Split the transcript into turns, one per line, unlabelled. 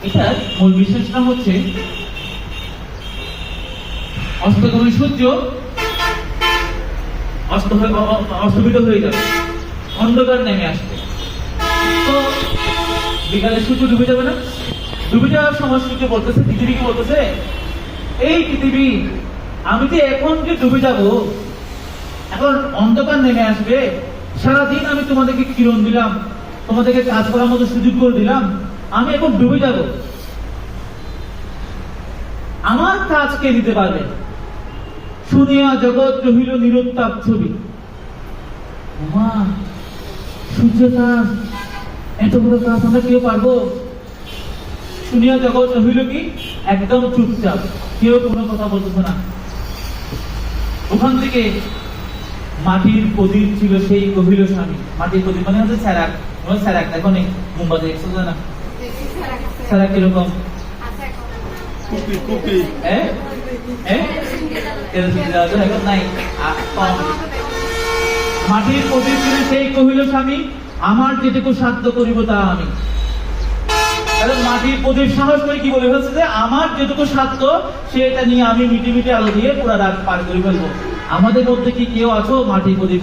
এটার মূল বিশ্বাসটা হচ্ছে অস্তগামী সূর্য অস্তমিত হয়ে যাবে, অন্ধকার নেমে আসবে। তো বিকালে সূর্য ডুবে যাবে না? ডুবে যাওয়ার সময় সূর্য বলতেছে, পৃথিবীকে বলতেছে, এই পৃথিবী, আমি যে এখন যে ডুবে যাব, এখন অন্ধকার নেমে আসবে, সারাদিন আমি তোমাদেরকে কিরণ দিলাম, তোমাদেরকে কাজ করার মতো সুযোগ করে দিলাম, আমি এখন ডুবে যাব, আমার কাজ কে দিতে পারবে? শুনিয়া জগৎ রহিল নিরুত্তাপ ছবি। মা, সূর্য কাজ, এত বড় কাজ আমরা কেউ পারবো? শুনিয়া জগৎ রহিল কি একদম চুপচাপ, কেউ কোনো কথা বলতেছে না। ওখান থেকে মাটির প্রদীপ ছিল, সেই কহিল স্বামী। মাটির প্রদীপ মানে হচ্ছে স্যারাক, স্যারাক দেখো নেই মুম্বাইতে দেখছো না? স্যারাক কিরকম? মাটির প্রদীপ ছিল, সেই কহিল স্বামী, আমার যেটুকু সাধ্য করিব তা আমি। মাটির প্রদীপ সাহস করে কি বলে হচ্ছে যে আমার যেটুকু সাধ্য সেটা নিয়ে আমি মিটি মিটি আলো দিয়ে পুরো রাত পার করে ফেলবো। আমাদের মধ্যে কি কেউ আছো মাটির প্রদীপ?